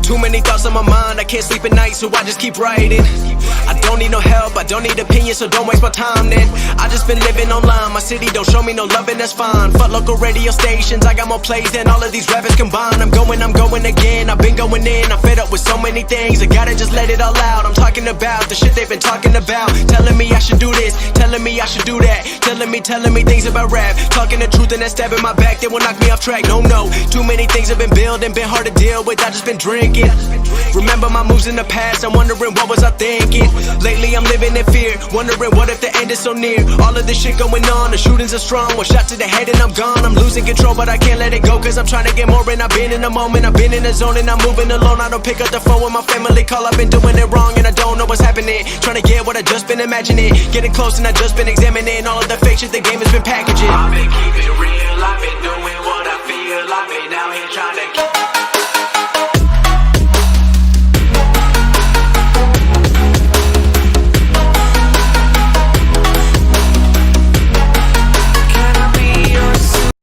Too many thoughts on my mind, I can't sleep at night, so I just keep writing. I don't need no help, I don't need opinions, so don't waste my time then. I just been living online, my city don't show me no loving, that's fine. Fuck local radio stations, I got more plays than all of these rappers combined. I'm going again, I've been going in, I'm fed up with so many things, I gotta just let it all out. I'm talking about the shit they've been talking about, telling me I should do this, telling me I should do that, telling me things about rap, talking the truth and that stab in my back, they will knock me off track. No, too many things have been building, been hard to deal with, I just been drinking. Remember my moves in the past, I'm wondering what was I thinking. Lately I'm living in fear, wondering what if the end is so near. All of this shit going on, the shootings are strong, one shot to the head and I'm gone. I'm losing control but I can't let it go, cause I'm trying to get more. And I've been in the moment, I've been in the zone, and I'm moving alone. I don't pick up the phone when my family call, I've been doing it wrong and I don't know what's happening. Trying to get what I just been imagining, getting close and I just been examining all of the fake shit the game has been packaging. I've been keeping it real, I've been doing what I feel, I've been out here trying to keep